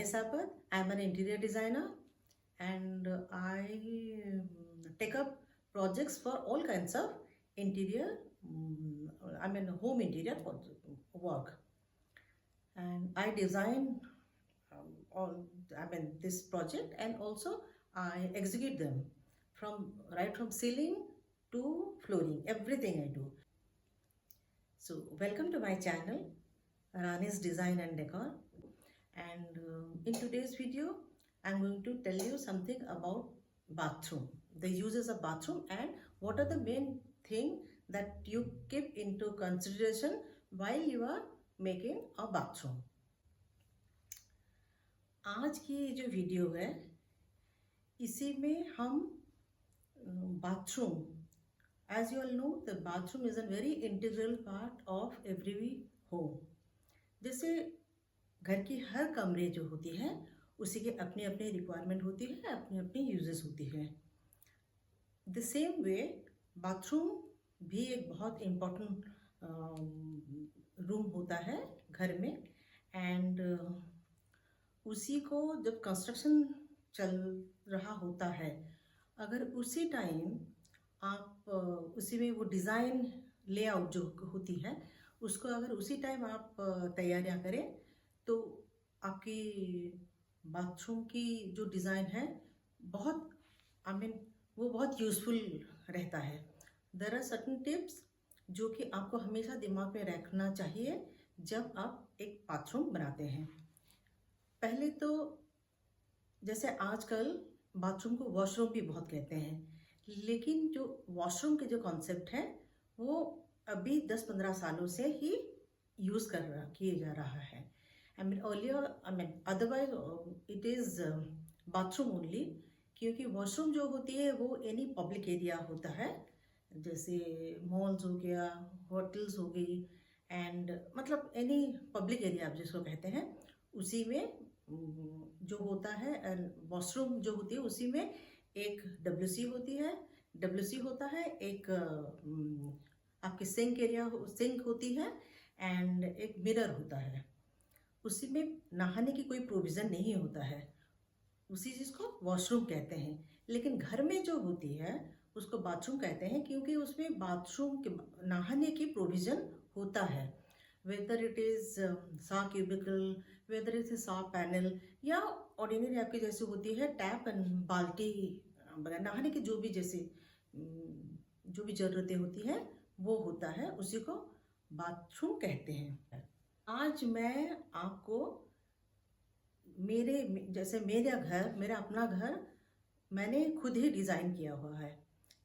Rani Sapat. I'm an interior designer and I take up projects for all kinds of interior, home interior work. And I design this project, and also I execute them right from ceiling to flooring, everything I do. So welcome to my channel, Rani's Design and Decor. And in today's video, I'm going to tell you something about bathroom, the uses of bathroom, and what are the main thing that you keep into consideration while you are making a bathroom. आज की जो video है इसी में हम bathroom, as you all know, the bathroom is a very integral part of every home. जैसे घर की हर कमरे जो होती है उसी के अपनी अपनी रिक्वायरमेंट होती है, अपनी अपनी यूजेस होती है. द सेम वे बाथरूम भी एक बहुत इम्पोर्टेंट रूम होता है घर में. एंड उसी को जब कंस्ट्रक्शन चल रहा होता है, अगर उसी टाइम आप उसी में वो डिज़ाइन लेआउट जो होती है उसको अगर उसी टाइम आप तैयारियां करें तो आपकी बाथरूम की जो डिज़ाइन है बहुत वो बहुत यूज़फुल रहता है. देयर आर सर्टेन टिप्स जो कि आपको हमेशा दिमाग में रखना चाहिए जब आप एक बाथरूम बनाते हैं. पहले तो जैसे आजकल बाथरूम को वॉशरूम भी बहुत कहते हैं, लेकिन जो वॉशरूम के जो कॉन्सेप्ट है वो अभी 10-15 सालों से ही यूज़ किए जा रहा है. Otherwise it is bathroom only, क्योंकि वॉशरूम जो होती है वो एनी पब्लिक एरिया होता है, जैसे मॉल्स हो गया, होटल्स हो गई, एंड मतलब एनी पब्लिक एरिया आप जिसको कहते हैं उसी में जो होता है. वॉशरूम जो होती है उसी में एक WC होती है, WC होता है, एक आपकी सिंक होती है, एंड एक मिरर होता है. उसी में नहाने की कोई प्रोविज़न नहीं होता है, उसी चीज़ को वॉशरूम कहते हैं. लेकिन घर में जो होती है उसको बाथरूम कहते हैं, क्योंकि उसमें बाथरूम के नहाने की प्रोविज़न होता है. वेदर इट इज़ सा क्यूबिकल, वेदर इट इज सा पैनल, या ऑर्डिनरी आपकी जैसे होती है टैप एंड बाल्टी, नहाने की जो भी ज़रूरतें होती हैं वो होता है, उसी को बाथरूम कहते हैं. आज मैं आपको मेरा अपना घर मैंने खुद ही डिज़ाइन किया हुआ है.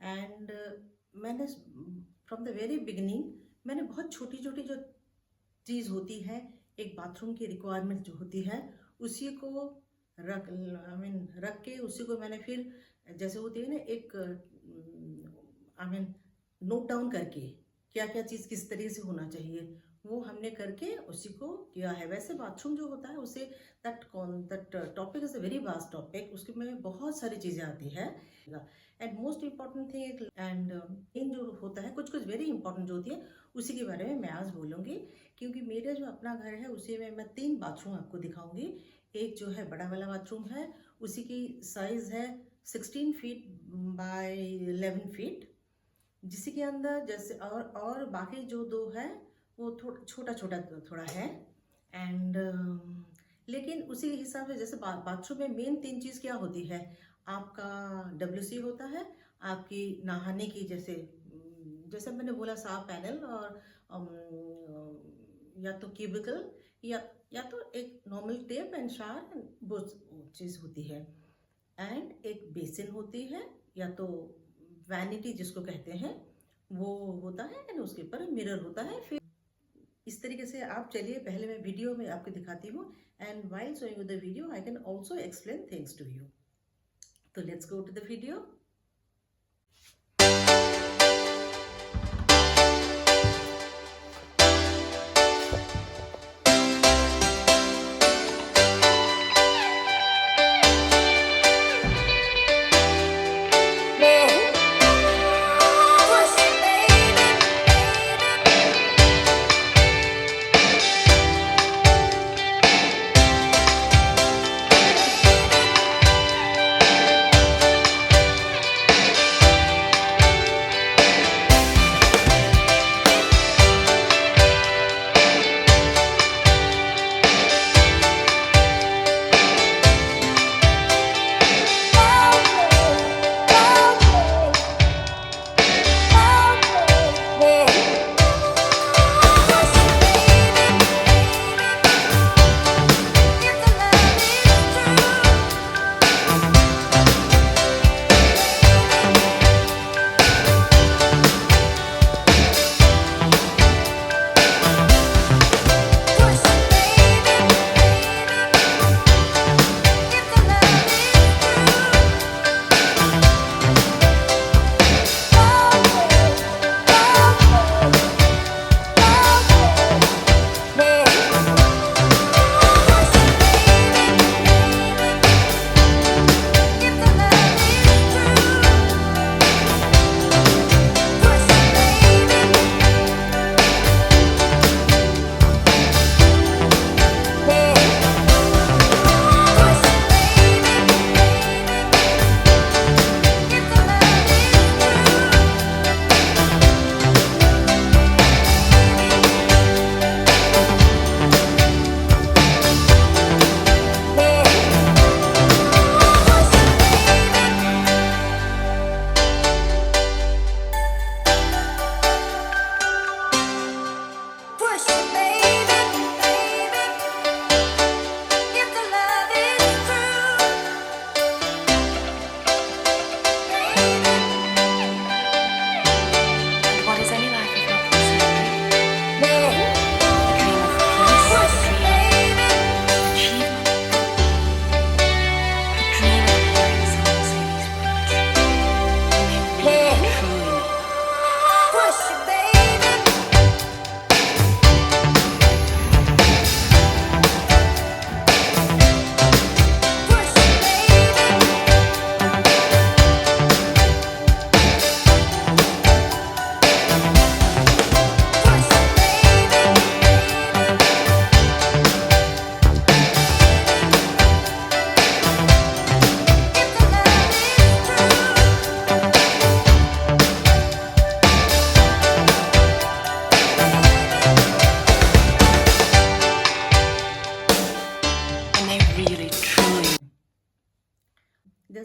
एंड मैंने फ्रॉम द वेरी बिगिनिंग मैंने बहुत छोटी छोटी जो चीज़ होती है, एक बाथरूम की रिक्वायरमेंट जो होती है उसी को रख के उसी को मैंने फिर जैसे होती है ना एक नोट डाउन करके क्या क्या चीज़ किस तरीके से होना चाहिए वो हमने करके उसी को किया है. वैसे बाथरूम जो होता है उसे that topic is a very vast topic, उसके में बहुत सारी चीज़ें आती है. And most important thing and in जो होता है कुछ वेरी इंपॉर्टेंट जो होती है उसी के बारे में मैं आज बोलूँगी, क्योंकि मेरा जो अपना घर है उसी में मैं 3 बाथरूम आपको दिखाऊंगी. एक जो है बड़ा वाला बाथरूम है, उसी की साइज़ है 16 फीट बाय 11 फीट, जिसी के अंदर जैसे और बाकी जो 2 है वो छोटा थोड़ा है. एंड लेकिन उसी के हिसाब से जैसे बाथरूम में मेन 3 चीज़ क्या होती है, आपका WC होता है, आपकी नहाने की जैसे मैंने बोला सा पैनल, और या तो क्यूबिकल या तो एक नॉर्मल टेप एंड शावर, वो चीज़ होती है. एंड एक बेसिन होती है या तो वैनिटी जिसको कहते हैं वो होता है, एंड उसके ऊपर मिरर होता है. फिर इस तरीके से आप चलिए पहले मैं वीडियो में आपको दिखाती हूँ, and while showing you the video I can also explain things to you. तो let's go to the video.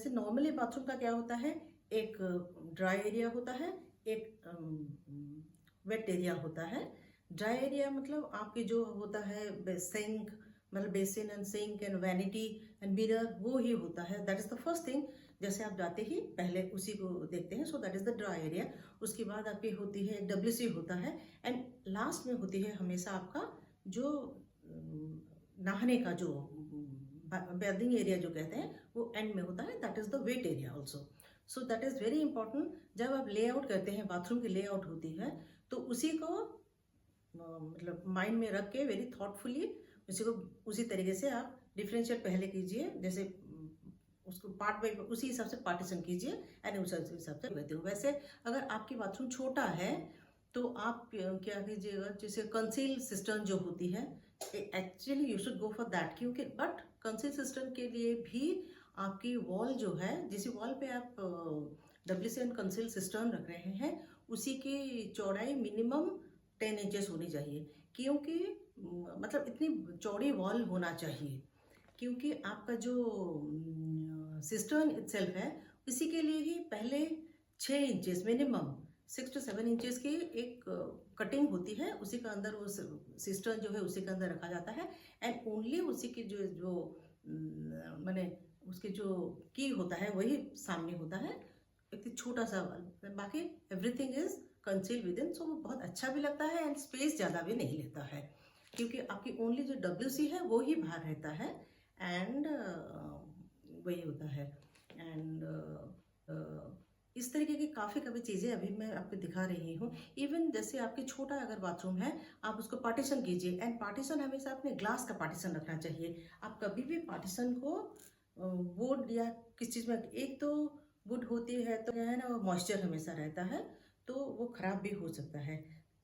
जैसे नॉर्मली बाथरूम का क्या होता है, एक ड्राई एरिया होता है, एक वेट एरिया होता है। ड्राई एरिया मतलब आपके जो होता है सिंक, मतलब basin and sink and vanity and mirror, वो ही होता है। That is the first thing. जैसे आप जाते ही पहले उसी को देखते हैं, so that is the dry area. उसके बाद आपकी होती है WC होता है, एंड लास्ट में होती है हमेशा आपका जो नहाने का जो बेदिंग एरिया जो कहते हैं, वो एंड में होता है। That is the wait area also. So that is very important. जब आप लेआउट करते हैं, बाथरूम की लेआउट होती है, तो उसी को मतलब माइंड में रख के वेरी थॉटफुली उसी को उसी तरीके से आप डिफरेंशियल पहले कीजिए, जैसे उसको पार्ट बाई उसी हिसाब से पार्टीशन कीजिए एंड उस हिसाब से कहते हो। वैसे अगर आपकी बाथरूम छोटा है तो आप क्या कीजिएगा, जैसे कंसील सिस्टम जो होती है, actually you should go for that, क्योंकि बट कंसील सिस्टम के लिए भी आपकी वॉल जो है, जिस वॉल पे आप WC एंड कंसील सिस्टम रख रहे हैं, उसी की चौड़ाई मिनिमम 10 इंचेस होनी चाहिए। क्योंकि मतलब इतनी चौड़ी वॉल होना चाहिए, क्योंकि आपका जो सिस्टम इटसेल्फ है, इसी के लिए ही पहले 6 इंचेस मिनिमम 6 to 7 इंचेस की एक कटिंग होती है, उसी के अंदर वो सिस्टम जो है उसी के अंदर रखा जाता है। एंड ओनली उसी की जो जो मैंने उसके जो की होता है वही सामने होता है, एक छोटा सा, बाकी everything is conceal within. So वो बहुत अच्छा भी लगता है एंड स्पेस ज़्यादा भी नहीं लेता है, क्योंकि आपकी ओनली जो WC है वो ही बाहर रहता है एंड वही होता है। एंड इस तरीके की काफ़ी चीज़ें अभी मैं आपको दिखा रही हूँ। इवन जैसे आपके छोटा अगर बाथरूम है, आप उसको पार्टीशन कीजिए, एंड पार्टीशन हमेशा अपने ग्लास का पार्टीशन रखना चाहिए। आप कभी भी पार्टीशन को वुड या किस चीज़ में, एक तो वुड होती है तो है ना, वो मॉइस्चर हमेशा रहता है, तो वो ख़राब भी हो सकता है।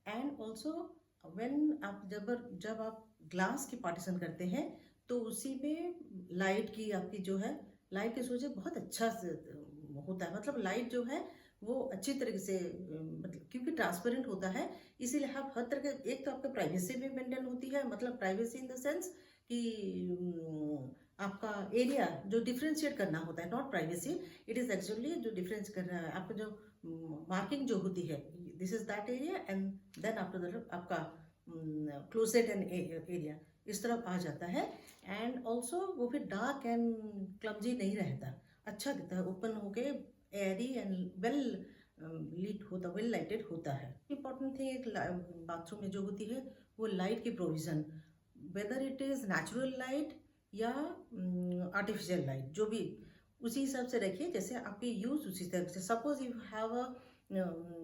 एंड ऑल्सो व्हेन आप जब आप ग्लास की पार्टीशन करते हैं, तो उसी में लाइट की आपकी जो है, लाइट की सोचे बहुत अच्छा से होता है, मतलब लाइट जो है वो अच्छी तरीके से मतलब क्योंकि ट्रांसपेरेंट होता है, इसीलिए आप हर तरह के, एक तो आपका प्राइवेसी भी मेंटेन होती है, मतलब प्राइवेसी इन द सेंस कि आपका एरिया जो डिफ्रेंशिएट करना होता है, not privacy, it is actually जो डिफरेंस कर रहा है, आपका जो मार्किंग जो होती है, this is that area and then after that आपका क्लोजेट एंड एरिया इस तरफ आ जाता है। एंड ऑल्सो वो फिर डार्क एंड क्लमजी नहीं रहता, अच्छा दिखता है, ओपन होके एयरी एंड वेल लीट होता, वेल लाइटेड होता है। इंपॉर्टेंट थिंग एक बाथरूम में जो होती है वो लाइट की provision, whether it is natural light या आर्टिफिशियल लाइट, जो भी उसी हिसाब से रखिए, जैसे आपके यूज़ उसी तरह से। सपोज यू हैव अ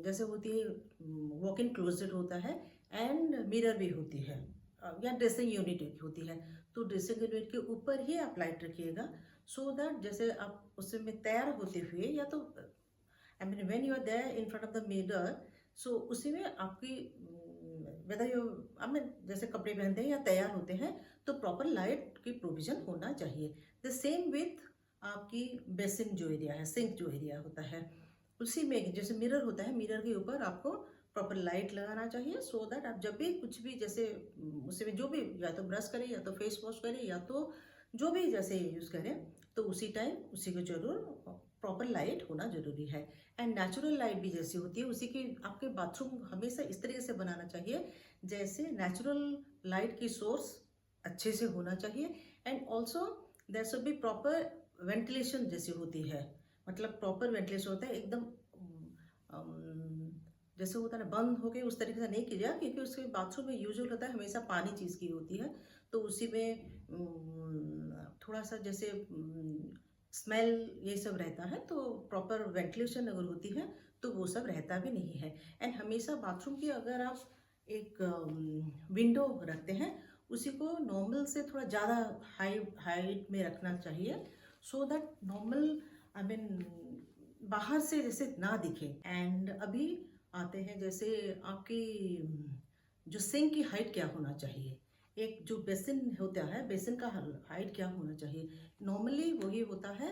जैसे होती है वॉक इन क्लोजेट होता है एंड मिरर भी होती है, या ड्रेसिंग यूनिट होती है, तो ड्रेसिंग यूनिट के ऊपर ही आप लाइट रखिएगा, सो दैट जैसे आप उसमें तैयार होते हुए, या तो I mean when you are there in front of the mirror, so उसी में आपकी वेदर यू आई मीन जैसे कपड़े पहनते हैं या तैयार होते हैं, तो प्रॉपर लाइट की प्रोविजन होना चाहिए। द सेम विथ आपकी बेसिन जो एरिया है, सिंक जो एरिया होता है, उसी में जैसे मिरर होता है, मिरर के ऊपर आपको प्रॉपर लाइट लगाना चाहिए, सो दैट आप जब भी कुछ भी जैसे उसी में जो भी, या तो ब्रश करें या तो फेस वॉश करें या तो जो भी जैसे यूज़ करें, तो उसी टाइम उसी को जरूर प्रॉपर लाइट होना जरूरी है। एंड नेचुरल लाइट भी जैसी होती है उसी की, आपके बाथरूम हमेशा इस तरीके से बनाना चाहिए जैसे नेचुरल लाइट की सोर्स अच्छे से होना चाहिए। And also there should be proper ventilation जैसी होती है, मतलब प्रॉपर वेंटिलेशन होता है, एकदम जैसे होता है ना बंद हो गए उस तरीके से नहीं किया, क्योंकि उसके बाथरूम में यूजुअल होता है हमेशा पानी चीज़ की होती है, तो उसी में थोड़ा सा जैसे स्मेल ये सब रहता है, तो प्रॉपर वेंटिलेशन अगर होती है तो वो सब रहता भी नहीं है। एंड हमेशा बाथरूम की अगर आप एक विंडो रखते हैं, उसी को नॉर्मल से थोड़ा ज़्यादा हाइट में रखना चाहिए, so that normal I mean बाहर से जैसे ना दिखे। एंड अभी आते हैं जैसे आपकी जो सिंक की हाइट क्या होना चाहिए, एक जो बेसिन होता है, बेसिन का हाइट क्या होना चाहिए, नॉर्मली वही होता है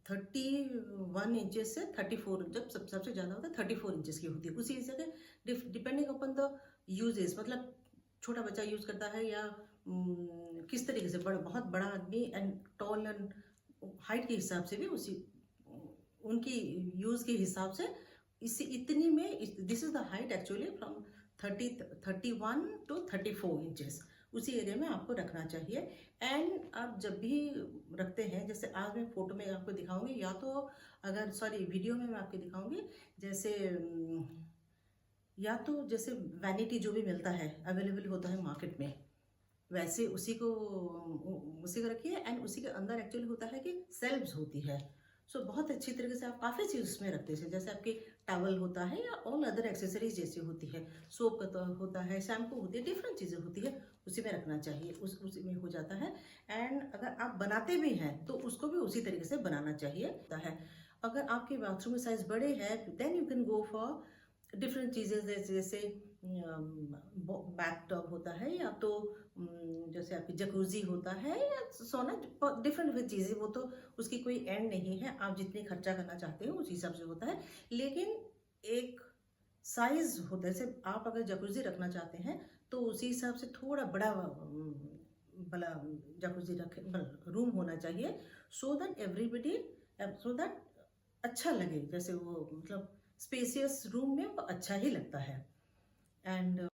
31 इंचेस से 34, जब सबसे ज़्यादा होता है 34 इंचेस की होती है, उसी हिसाब से डिपेंडिंग अपॉन द यूजेस, मतलब छोटा बच्चा यूज़ करता है या किस तरीके से, बहुत बड़ा आदमी एंड टॉल एंड हाइट के हिसाब से भी उसी उनकी यूज़ के हिसाब से इसी इतनी में this is the height actually from 31 to 34 inches, उसी एरिया में आपको रखना चाहिए। एंड आप जब भी रखते हैं, जैसे आज मैं फ़ोटो में आपको दिखाऊंगी, या तो अगर सॉरी वीडियो में मैं आपको दिखाऊंगी, जैसे या तो जैसे वैनिटी जो भी मिलता है अवेलेबल होता है मार्केट में, वैसे उसी को रखिए। एंड उसी के अंदर एक्चुअली होता है कि सेल्व्स होती है। सो बहुत अच्छी तरीके से आप काफ़ी चीज़ उसमें रखते हैं, जैसे आपके टावल होता है या ऑल अदर एक्सेसरीज जैसी होती है, सोप का तो होता है, शैम्पू होती है, डिफरेंट चीज़ें होती है, उसी में रखना चाहिए, उसी में हो जाता है। एंड अगर आप बनाते भी हैं तो उसको भी उसी तरीके से बनाना चाहिए होता है। अगर आपके बाथरूम में साइज बड़े हैं then you can go for different चीज़ें, जैसे बैक टब होता है, या तो जैसे आपकी जकूजी होता है, या सोना, डिफरेंट चीज़ें, वो तो उसकी कोई एंड नहीं है, आप जितने खर्चा करना चाहते हो उस हिसाब से होता है। लेकिन एक साइज होता है, जैसे आप अगर जकूजी रखना चाहते हैं तो उसी हिसाब से थोड़ा बड़ा बड़ा जकूजी रखे रूम होना चाहिए, so that everybody, so that अच्छा लगे, जैसे वो मतलब स्पेसियस रूम में वो अच्छा ही लगता है। And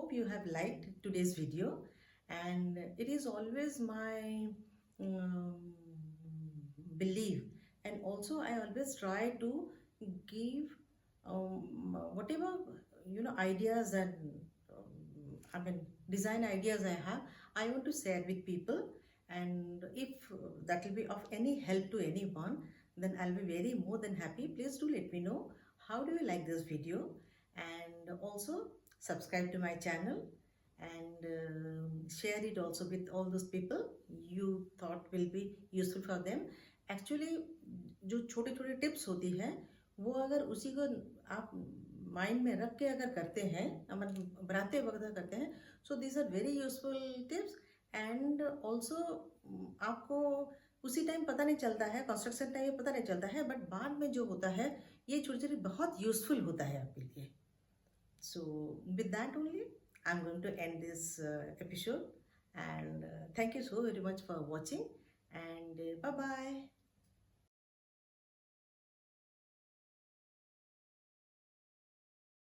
hope you have liked today's video, and it is always my um, belief, and also I always try to give whatever ideas and I mean design ideas I have, I want to share with people. And if that will be of any help to anyone, then I'll be very more than happy. Please do let me know how do you like this video, and also subscribe to my channel, and share it also with all those people you thought will be useful for them. Actually जो छोटे छोटे tips होती है, वो अगर उसी को आप माइंड में रख के अगर करते हैं, मतलब बनाते वक्त करते हैं, so these are very useful tips. And also आपको उसी टाइम पता नहीं चलता है, कंस्ट्रक्शन टाइम पता नहीं चलता है, बट बाद में जो होता है ये छोटी छोटी बहुत यूजफुल होता है आपके लिए। So with that only I am going to end this episode, and thank you so very much for watching, and bye bye.